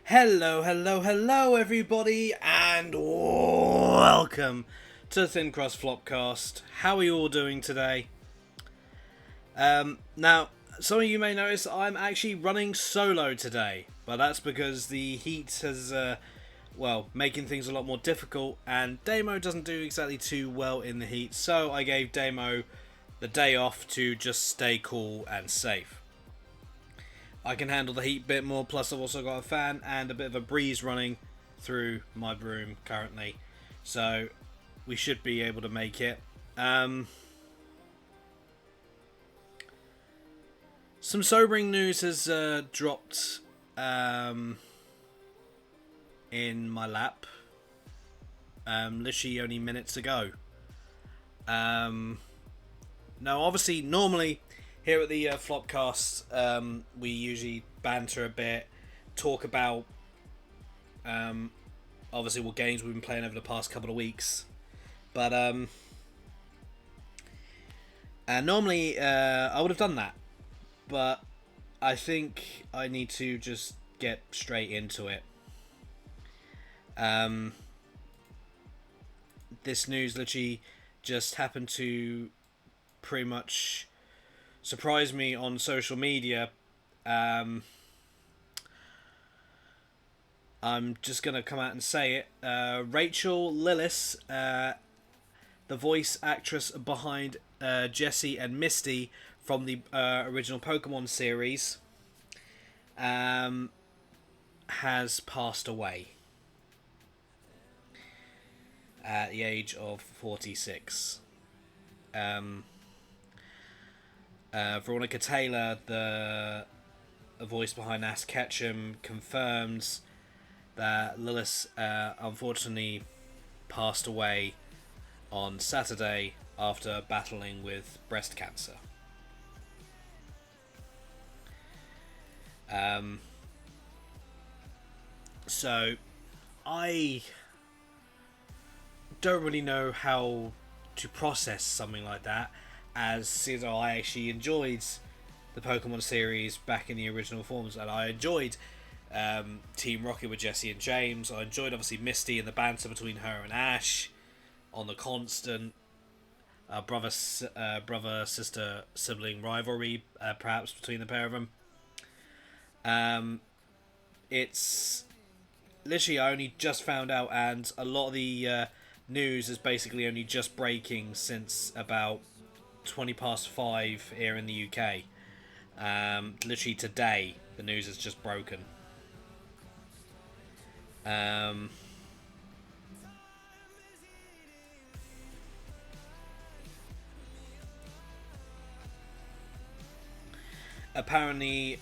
Hello, hello, hello, everybody, and welcome to the Thin Crust Flopcast. How are you all doing today? Now, some of you may notice I'm actually running solo today, but that's because the heat has, making things a lot more difficult, and Damo doesn't do exactly too well in the heat, so I gave Damo the day off to just stay cool and safe. I can handle the heat a bit more, plus I've also got a fan and a bit of a breeze running through my room currently. So we should be able to make it. Some sobering news has dropped in my lap literally only minutes ago. Now obviously normally here at the Flopcast, we usually banter a bit, talk about obviously what games we've been playing over the past couple of weeks. But normally I would have done that, but I think I need to just get straight into it. This news literally just happened to pretty much surprised me on social media. I'm just gonna come out and say it. Rachel Lillis, the voice actress behind Jessie and Misty from the original Pokemon series, has passed away at the age of 46. Veronica Taylor, the voice behind Ash Ketchum, confirms that Lillis unfortunately passed away on Saturday after battling with breast cancer. So I don't really know how to process something like that, as you know, I actually enjoyed the Pokemon series back in the original forms, and I enjoyed Team Rocket with Jessie and James. I enjoyed obviously Misty and the banter between her and Ash on the constant brother sister sibling rivalry, perhaps between the pair of them. It's literally I only just found out, and a lot of the news is basically only just breaking since about 20 past 5 here in the UK. Literally today, the news has just broken. Apparently,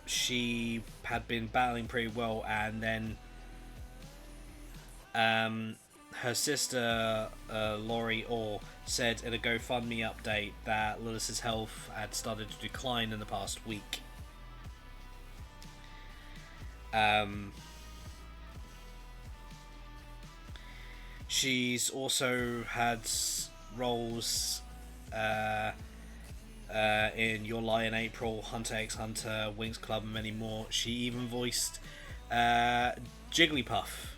she had been battling pretty well, and then her sister Laurie Orr said in a GoFundMe update that Lillis's health had started to decline in the past week. She's also had roles in Your Lie in April, Hunter x Hunter, Winx Club, and many more. She even voiced Jigglypuff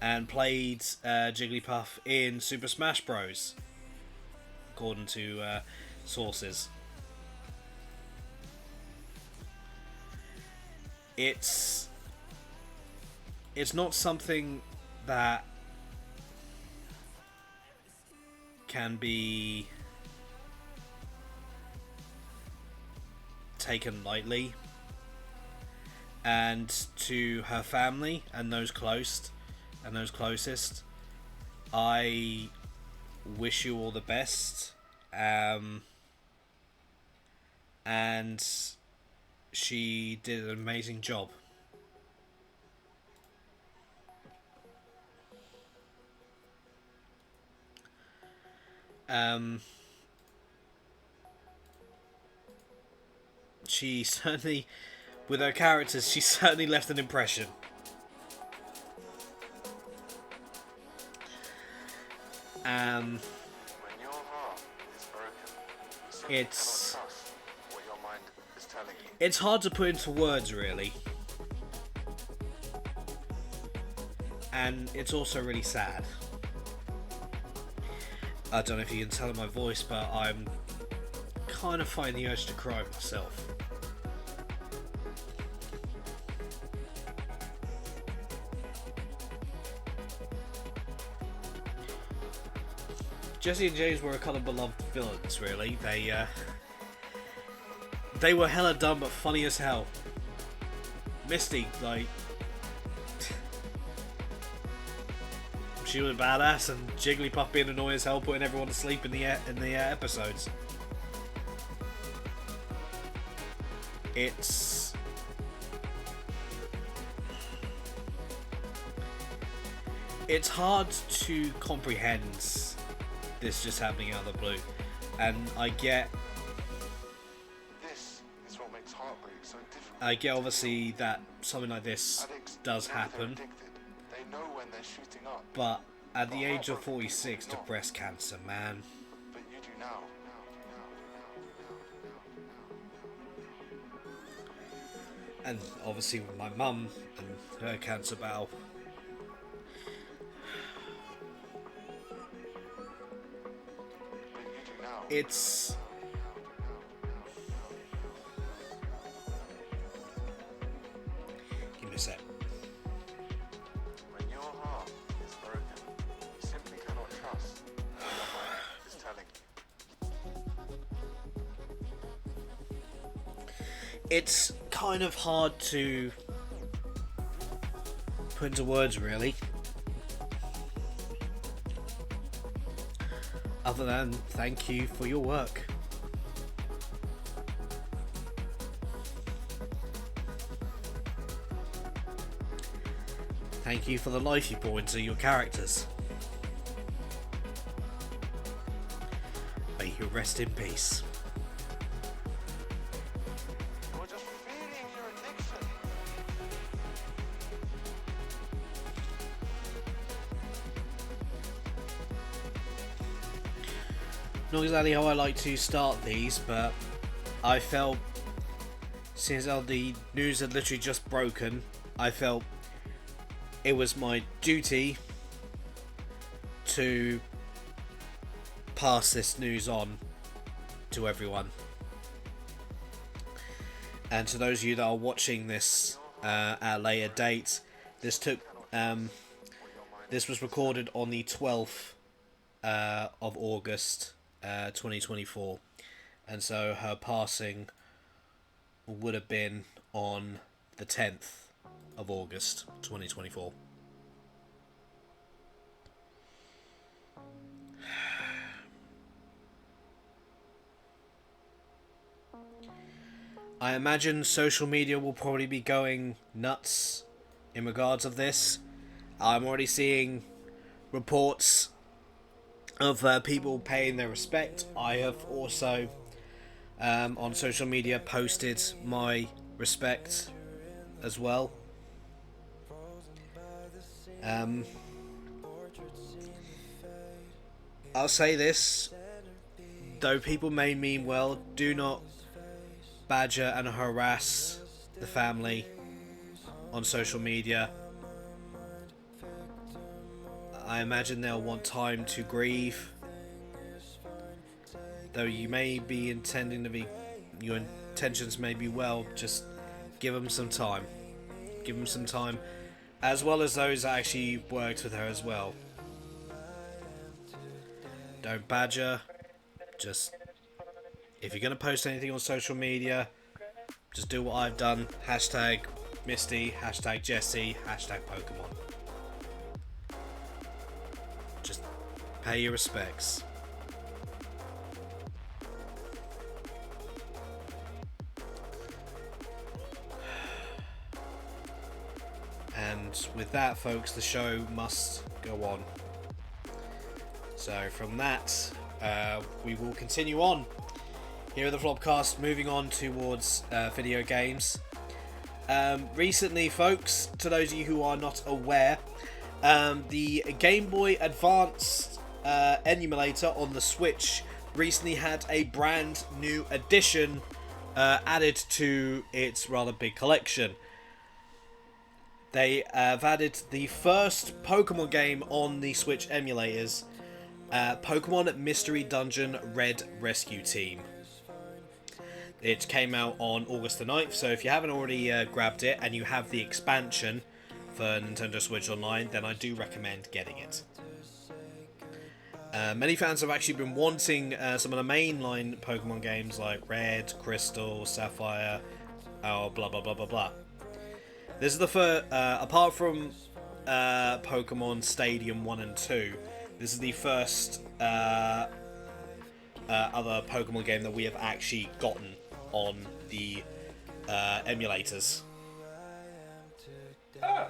and played Jigglypuff in Super Smash Bros. According to sources. It's not something that can be taken lightly, and to her family and those closest, I wish you all the best. And she did an amazing job. She certainly, with her characters, she certainly left an impression. It's It's hard to put into words, really. And it's also really sad. I don't know if you can tell in my voice, but I'm kind of fighting the urge to cry myself. Jesse and James were a kind of beloved villains, really. They were hella dumb but funny as hell. Misty, like, she was a badass, and Jigglypuff being annoying as hell, putting everyone to sleep in the episodes. It's hard to comprehend this just happening out of the blue, and I get this is what makes heartbreak so difficult. I get obviously that something like this does happen, they know when they're shooting up, but at the age of 46 to breast cancer, man. But you do now. And obviously with my mum and her cancer battle. It's give me a sec. When your heart is broken, you simply cannot trust what your mind is telling you. It's kind of hard to put into words, really. Other than thank you for your work. Thank you for the life you pour into your characters. May you rest in peace. You're just feeding your addiction. Not exactly how I like to start these, but I felt, since the news had literally just broken, I felt it was my duty to pass this news on to everyone. And to those of you that are watching this at a later date, this was recorded on the 12th of August 2024, and so her passing would have been on the 10th of August 2024. I imagine social media will probably be going nuts in regards of this. I'm already seeing reports of people paying their respect. I have also on social media posted my respect as well. I'll say this, though people may mean well, do not badger and harass the family on social media. I imagine they'll want time to grieve, though you may be intending to be, your intentions may be well, just give them some time. Give them some time, as well as those that actually worked with her as well. Don't badger, just, if you're going to post anything on social media, just do what I've done. Hashtag Misty, hashtag Jesse, hashtag Pokemon. Just pay your respects. And with that, folks, the show must go on. So from that, we will continue on here at the Flopcast, moving on towards video games. Recently, folks, to those of you who are not aware, the Game Boy Advance emulator on the Switch recently had a brand new addition added to its rather big collection. They have added the first Pokemon game on the Switch emulators, Pokemon Mystery Dungeon Red Rescue Team. It came out on August the 9th, so if you haven't already grabbed it and you have the expansion for Nintendo Switch Online, then I do recommend getting it. Many fans have actually been wanting some of the mainline Pokemon games like Red, Crystal, Sapphire, blah blah blah blah blah. This is the first, apart from Pokemon Stadium 1 and 2, this is the first other Pokemon game that we have actually gotten on the emulators. Ah,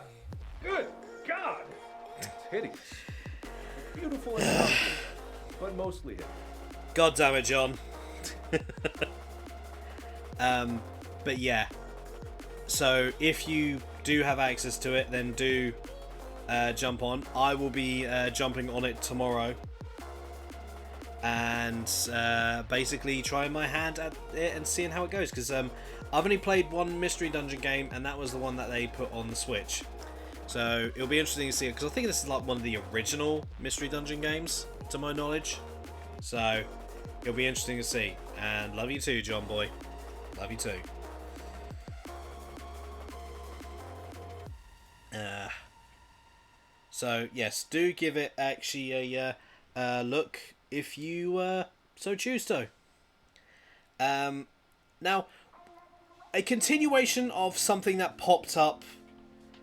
good God! It's hideous. Beautiful and ugly, but mostly hideous. God damn it, John. But yeah. So if you do have access to it, then do jump on. I will be jumping on it tomorrow. And basically trying my hand at it and seeing how it goes. Because I've only played one Mystery Dungeon game, and that was the one that they put on the Switch. So it'll be interesting to see it, because I think this is like one of the original Mystery Dungeon games, to my knowledge. So it'll be interesting to see. And love you too, John Boy. Love you too. So yes, do give it actually a look if you so choose to. Now, a continuation of something that popped up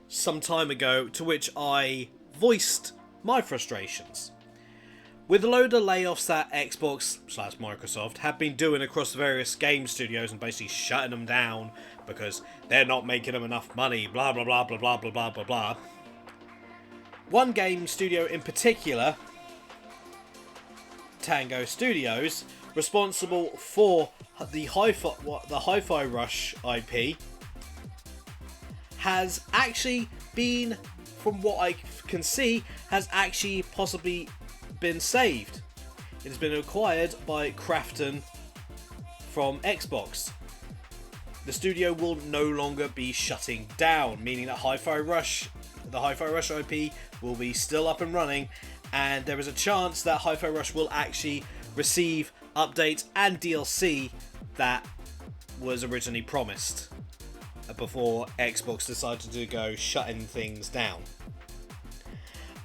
some time ago, to which I voiced my frustrations. With a load of layoffs that Xbox/Microsoft have been doing across the various game studios and basically shutting them down because they're not making them enough money, blah blah blah blah blah blah blah blah blah. One game studio in particular, Tango Studios, responsible for the Hi-Fi Rush IP, has actually been, from what I can see, has actually possibly been saved. It has been acquired by Crafton from Xbox. The studio will no longer be shutting down, meaning that the Hi-Fi Rush IP will be still up and running, and there is a chance that Hi-Fi Rush will actually receive updates and DLC that was originally promised before Xbox decided to go shutting things down.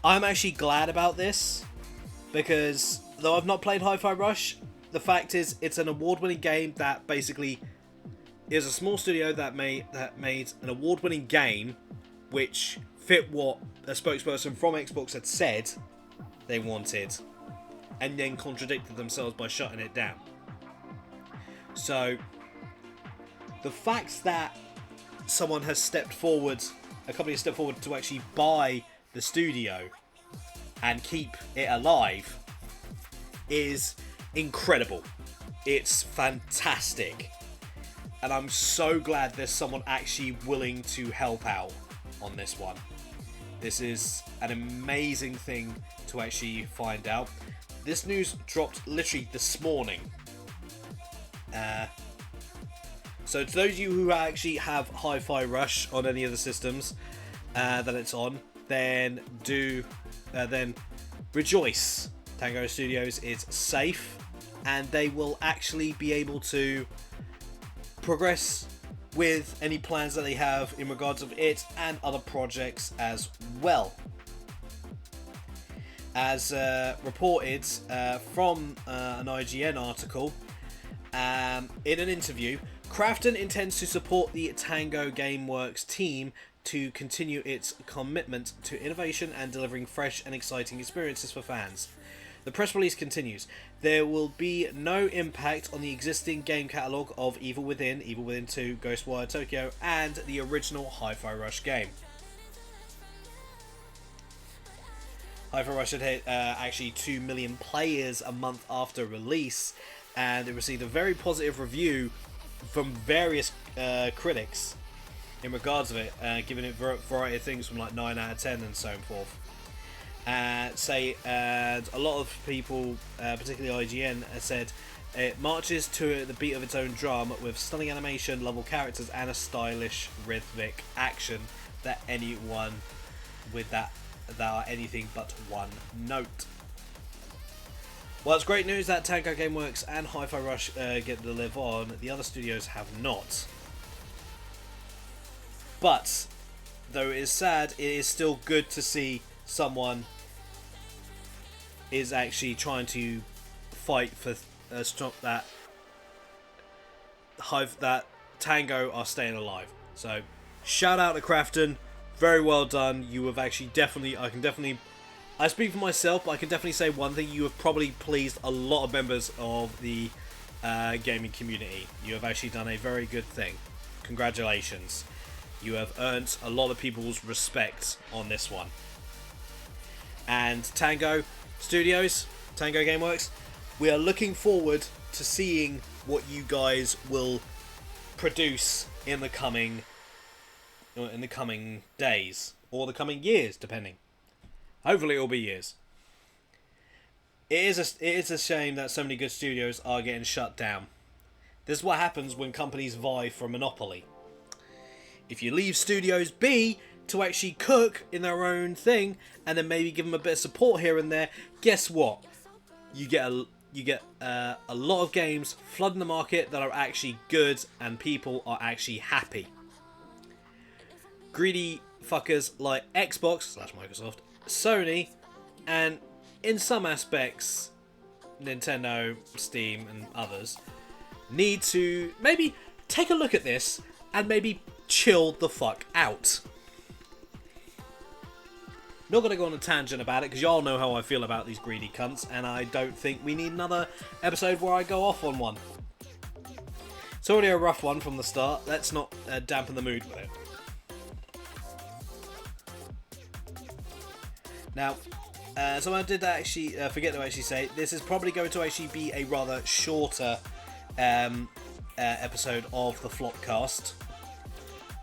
I'm actually glad about this, because though I've not played Hi-Fi Rush, the fact is it's an award-winning game that basically is a small studio that made an award-winning game which fit what a spokesperson from Xbox had said they wanted, and then contradicted themselves by shutting it down. So the fact that a company has stepped forward to actually buy the studio and keep it alive is incredible. It's fantastic, and I'm so glad there's someone actually willing to help out on this one. This is an amazing thing to actually find out. This news dropped literally this morning. So to those of you who actually have Hi-Fi Rush on any of the systems that it's on, then rejoice. Tango Studios is safe, and they will actually be able to progress with any plans that they have in regards of it and other projects as well. As reported from an IGN article, in an interview, Crafton intends to support the Tango Gameworks team to continue its commitment to innovation and delivering fresh and exciting experiences for fans. The press release continues, there will be no impact on the existing game catalogue of Evil Within, Evil Within 2, Ghostwire Tokyo, and the original Hi-Fi Rush game. Hi-Fi Rush had hit actually 2 million players a month after release, and it received a very positive review from various critics in regards of it, giving it a variety of things from like 9 out of 10 and so forth. And a lot of people, particularly IGN, said it marches to the beat of its own drum with stunning animation, lovable characters, and a stylish rhythmic action that anyone with that are anything but one note. Well, it's great news that Tango Gameworks and Hi-Fi Rush get to live on. The other studios have not. But though it is sad, it is still good to see someone is actually trying to fight for that Tango are staying alive. So shout out to Crafton, very well done. You have actually I speak for myself, but I can definitely say one thing: you have probably pleased a lot of members of the gaming community. You have actually done a very good thing. Congratulations. You have earned a lot of people's respect on this one. And Tango Studios, Tango Gameworks, we are looking forward to seeing what you guys will produce in the coming days or the coming years, depending. Hopefully, it will be years. It is a shame that so many good studios are getting shut down. This is what happens when companies vie for a monopoly. If you leave studios be to actually cook in their own thing, and then maybe give them a bit of support here and there, guess what? You get a lot of games flooding the market that are actually good, and people are actually happy. Greedy fuckers like Xbox / Microsoft, Sony, and in some aspects Nintendo, Steam, and others need to maybe take a look at this and maybe chill the fuck out. Not going to go on a tangent about it because y'all know how I feel about these greedy cunts, and I don't think we need another episode where I go off on one. It's already a rough one from the start. Let's not dampen the mood with it. Now, someone did actually forget to actually say this is probably going to actually be a rather shorter episode of the Flopcast,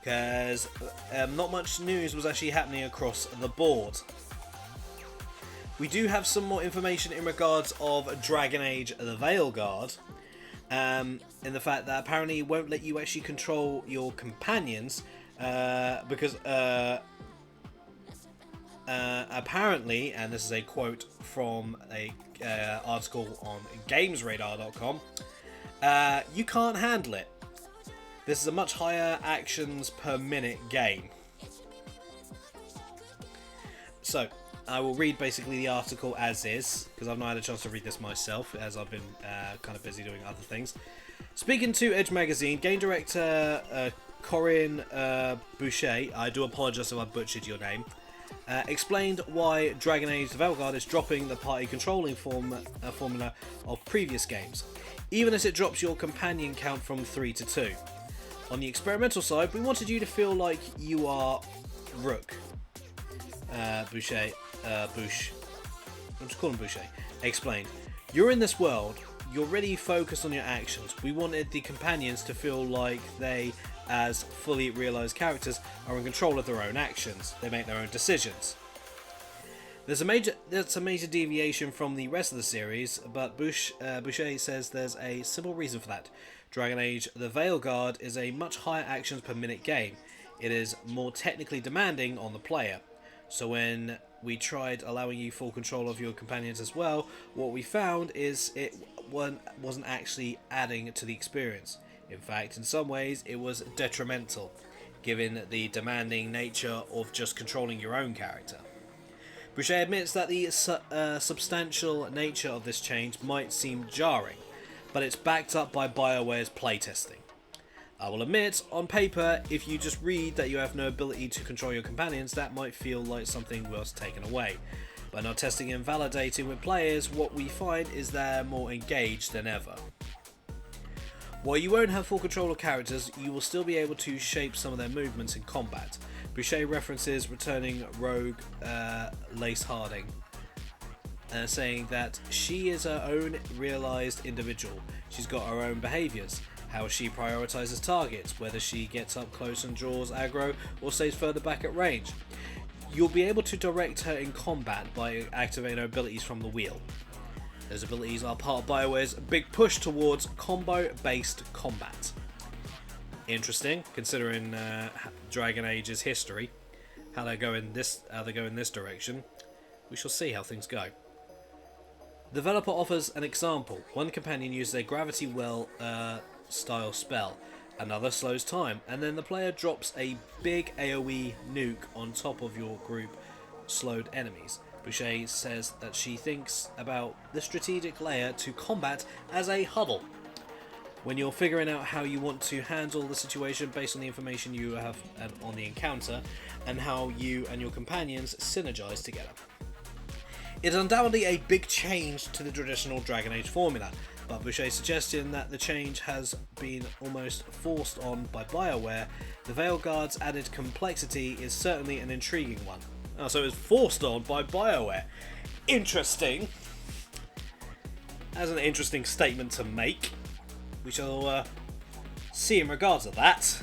because not much news was actually happening across the board. We do have some more information in regards of Dragon Age the Veilguard, in the fact that apparently it won't let you actually control your companions, because apparently, and this is a quote from a article on GamesRadar.com, you can't handle it. This is a much higher actions per minute game. So, I will read basically the article as is, because I've not had a chance to read this myself, as I've been kind of busy doing other things. Speaking to Edge Magazine, game director Corinne Boucher, I do apologise if I butchered your name, explained why Dragon Age the Veilguard is dropping the party controlling formula of previous games, even as it drops your companion count from 3 to 2. On the experimental side, we wanted you to feel like you are Rook. Boucher, I'm just calling Boucher, explained. You're in this world, you're really focused on your actions. We wanted the companions to feel like they, as fully realised characters, are in control of their own actions. They make their own decisions. That's a major deviation from the rest of the series, but Boucher says there's a simple reason for that. Dragon Age the Veilguard is a much higher actions per minute game. It is more technically demanding on the player. So when we tried allowing you full control of your companions as well, what we found is it wasn't actually adding to the experience. In fact, in some ways, it was detrimental, given the demanding nature of just controlling your own character. Boucher admits that the substantial nature of this change might seem jarring, but it's backed up by BioWare's playtesting. I will admit, on paper, if you just read that you have no ability to control your companions, that might feel like something was taken away. By not testing and validating with players, what we find is they're more engaged than ever. While you won't have full control of characters, you will still be able to shape some of their movements in combat. Boucher references returning rogue Lace Harding, saying that she is her own realised individual. She's got her own behaviours, how she prioritises targets, whether she gets up close and draws aggro or stays further back at range. You'll be able to direct her in combat by activating her abilities from the wheel. Those abilities are part of BioWare's big push towards combo-based combat. Interesting, considering Dragon Age's history, how they go in this direction. We shall see how things go. The developer offers an example. One companion uses a gravity well style spell, another slows time, and then the player drops a big AoE nuke on top of your group slowed enemies. Boucher says that she thinks about the strategic layer to combat as a huddle. When you're figuring out how you want to handle the situation based on the information you have on the encounter and how you and your companions synergize together. It's undoubtedly a big change to the traditional Dragon Age formula, but Boucher's suggestion that the change has been almost forced on by BioWare, the Veilguard's added complexity is certainly an intriguing one. Oh, so it's forced on by BioWare. Interesting. That's an interesting statement to make. We shall see in regards to that.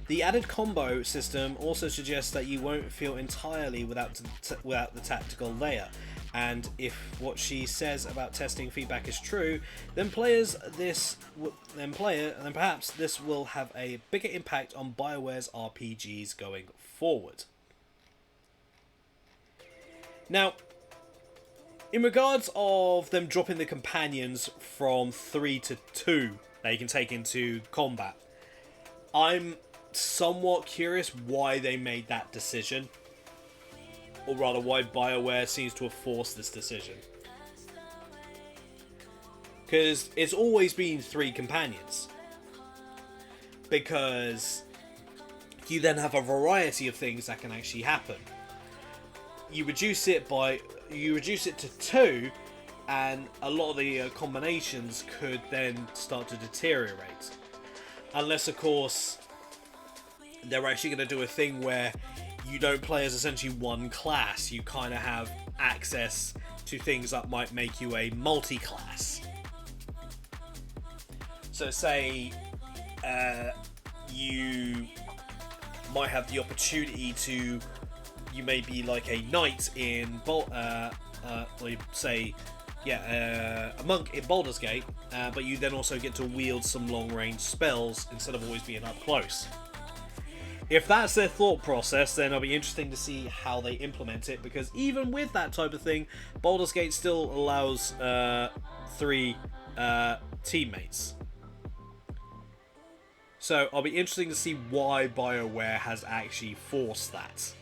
The added combo system also suggests that you won't feel entirely without the tactical layer, and if what she says about testing feedback is true, then perhaps this will have a bigger impact on BioWare's RPGs going forward. Now, in regards of them dropping the companions from 3 to 2 that you can take into combat, I'm somewhat curious why they made that decision, or rather why BioWare seems to have forced this decision, because it's always been 3 companions, because you then have a variety of things that can actually happen. You reduce it to 2, and a lot of the combinations could then start to deteriorate, unless of course they're actually going to do a thing where you don't play as essentially one class. You kind of have access to things that might make you a multi-class. So say you might have the opportunity to, you may be like a knight in a monk in Baldur's Gate, but you then also get to wield some long-range spells instead of always being up close. If that's their thought process, then it'll be interesting to see how they implement it, because even with that type of thing, Baldur's Gate still allows 3 teammates. So I'll be interesting to see why BioWare has actually forced that.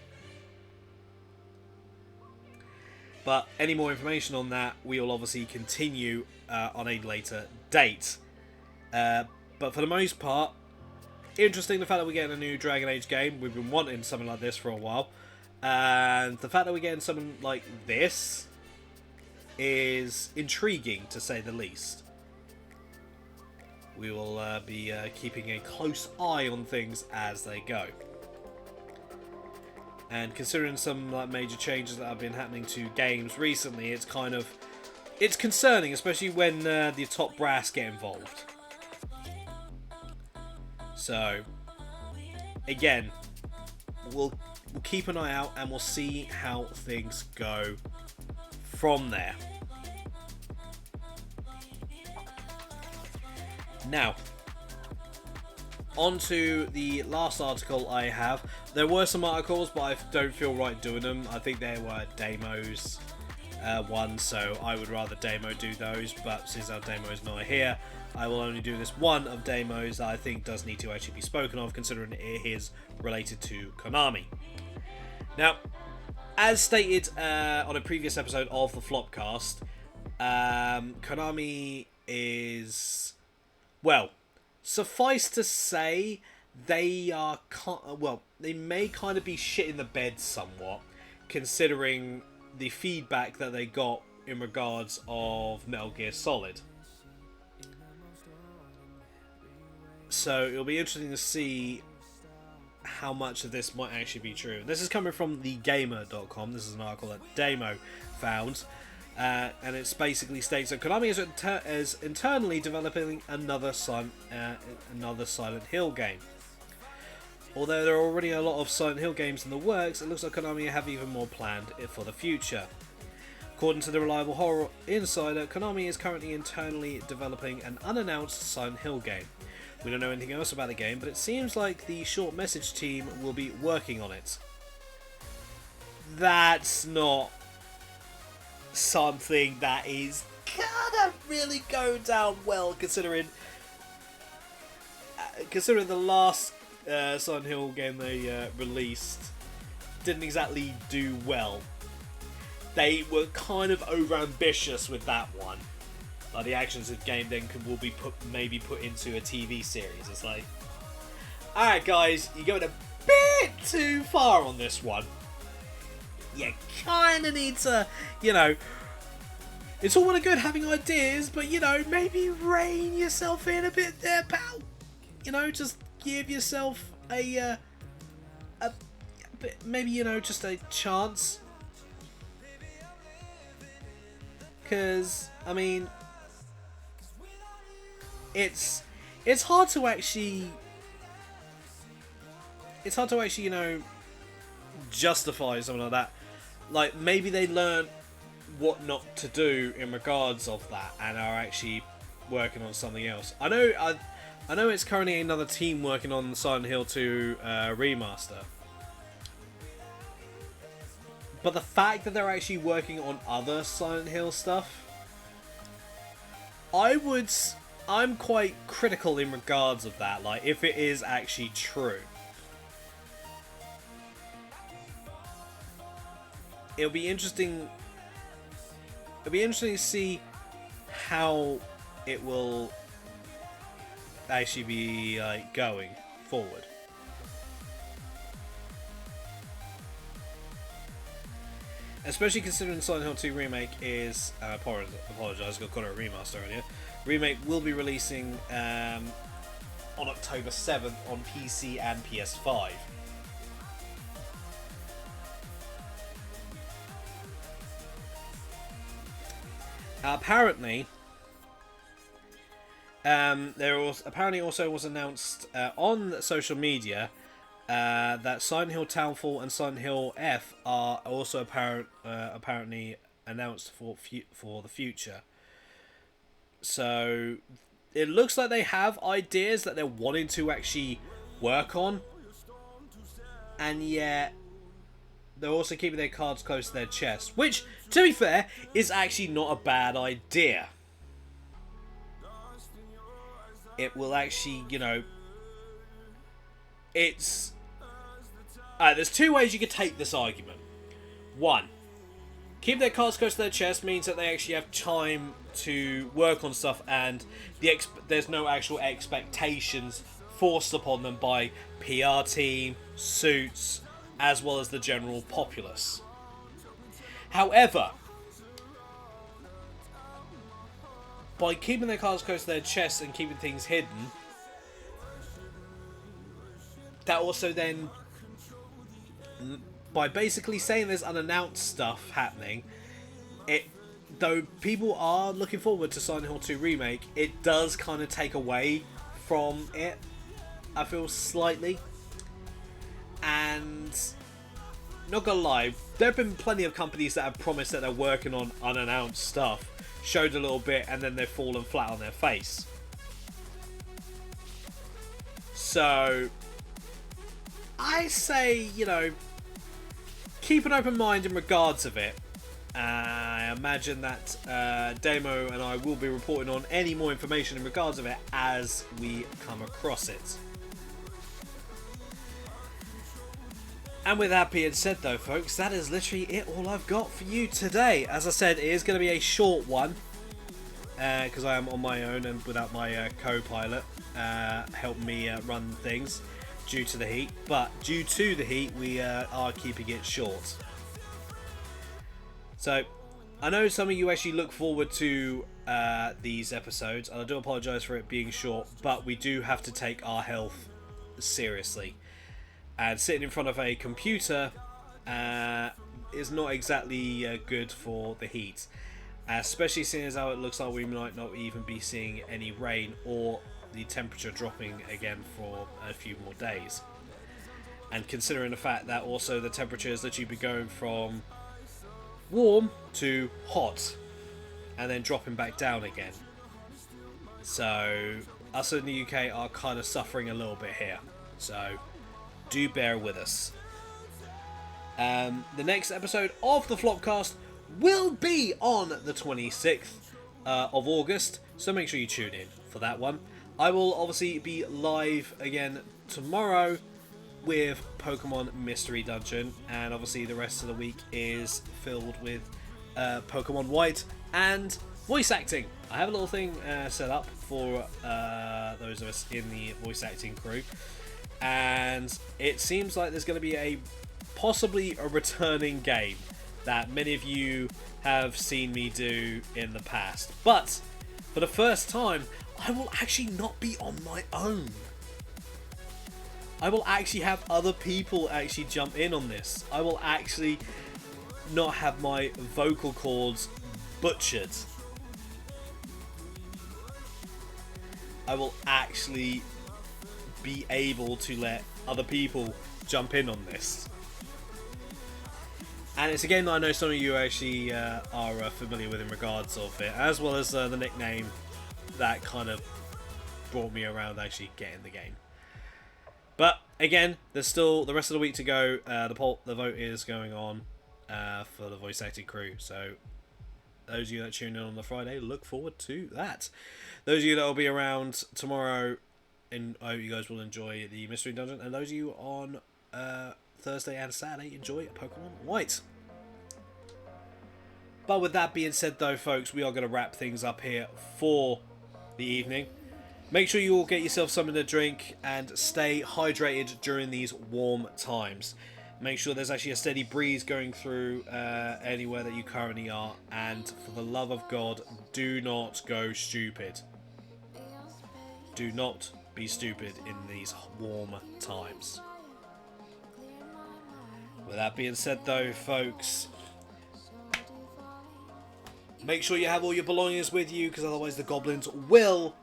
But any more information on that, we will obviously continue on a later date. But for the most part, interesting the fact that we're getting a new Dragon Age game. We've been wanting something like this for a while. And the fact that we're getting something like this is intriguing, to say the least. We will be keeping a close eye on things as they go. And considering some major changes that have been happening to games recently, it's concerning, especially when the top brass get involved. So, again, we'll keep an eye out and we'll see how things go from there. Now, on to the last article I have. There were some articles, but I don't feel right doing them. I think they were demos ones, so I would rather demo do those, but since our demo is not here, I will only do this one of demos that I think does need to actually be spoken of, considering it is related to Konami. Now, as stated on a previous episode of the Flopcast, Konami is, well, suffice to say, they may kind of be shitting the bed somewhat, considering the feedback that they got in regards of Metal Gear Solid. So it'll be interesting to see how much of this might actually be true. This is coming from thegamer.com. This is an article that Damo found. And it basically states that Konami is internally developing another Silent Hill game. Although there are already a lot of Silent Hill games in the works, it looks like Konami have even more planned for the future. According to the Reliable Horror Insider, Konami is currently internally developing an unannounced Silent Hill game. We don't know anything else about the game, but it seems like the short message team will be working on it. That's not something that is gonna really go down well, considering the last Silent Hill game they released didn't exactly do well. They were kind of over-ambitious with that one. Like, the actions of the game then will be maybe put into a TV series. It's like, alright guys, you're going a bit too far on this one. You kind of need to, it's all well and good having ideas, but, maybe rein yourself in a bit there, pal. Just give yourself maybe, just a chance. Because, I mean, it's hard to actually, justify something like that. Like, maybe they learn what not to do in regards of that and are actually working on something else. I know it's currently another team working on Silent Hill 2 remaster. But the fact that they're actually working on other Silent Hill stuff, I'm quite critical in regards of that, like, if it is actually true. It'll be interesting to see how it will actually be, like, going forward. Especially considering Silent Hill 2 Remake is, apologise, I got it a remaster earlier. Remake will be releasing on October 7th on PC and PS5. Apparently, there also was announced on social media that Silent Hill Townfall and Silent Hill F are also apparently announced for the future. So it looks like they have ideas that they're wanting to actually work on, and yet they're also keeping their cards close to their chest, which, to be fair, is actually not a bad idea. It will actually, it's... there's two ways you could take this argument. One, keep their cards close to their chest means that they actually have time to work on stuff, and there's no actual expectations forced upon them by PR team, suits, as well as the general populace. However, by keeping their cards close to their chest and keeping things hidden, that also then, by basically saying there's unannounced stuff happening, though people are looking forward to Silent Hill 2 Remake, it does kind of take away from it, I feel, slightly. And not gonna lie, there have been plenty of companies that have promised that they're working on unannounced stuff, showed a little bit, and then they've fallen flat on their face. So I say, keep an open mind in regards of it. I imagine that Damo and I will be reporting on any more information in regards of it as we come across it. And with that being said, though, folks, that is literally it, all I've got for you today. As I said, it is going to be a short one, because I am on my own and without my co-pilot helping me run things due to the heat. But due to the heat, we are keeping it short. So, I know some of you actually look forward to these episodes, and I do apologise for it being short, but we do have to take our health seriously. And sitting in front of a computer is not exactly good for the heat, especially seeing as how it looks like we might not even be seeing any rain or the temperature dropping again for a few more days. And considering the fact that also the temperatures that you'd be going from warm to hot and then dropping back down again. So us in the UK are kind of suffering a little bit here. So do bear with us. The next episode of the Flopcast will be on the 26th of August, so make sure you tune in for that one. I will obviously be live again tomorrow with Pokemon Mystery Dungeon, and obviously the rest of the week is filled with Pokemon White and voice acting. I have a little thing set up for those of us in the voice acting crew, and it seems like there's going to be possibly a returning game that many of you have seen me do in the past. But for the first time, I will actually not be on my own. I will actually have other people actually jump in on this. I will actually not have my vocal cords butchered. I will actually be able to let other people jump in on this. And it's a game that I know some of you actually are familiar with in regards of it, as well as the nickname that kind of brought me around actually getting the game. But again, there's still the rest of the week to go. The vote is going on for the voice acting crew. So those of you that tune in on the Friday, look forward to that. Those of you that will be around tomorrow, and I hope you guys will enjoy the Mystery Dungeon. And those of you on Thursday and Saturday, enjoy Pokemon White. But with that being said though, folks, we are going to wrap things up here for the evening. Make sure you all get yourself something to drink and stay hydrated during these warm times. Make sure there's actually a steady breeze going through anywhere that you currently are, and for the love of God, do not go stupid. Do not be stupid in these warm times. With that being said though, folks, make sure you have all your belongings with you, because otherwise the goblins will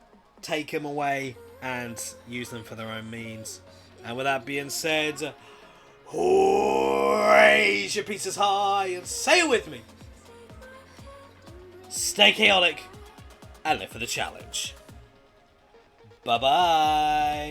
take them away and use them for their own means. And with that being said, raise your pieces high and say it with me. Stay chaotic and live for the challenge. Bye bye.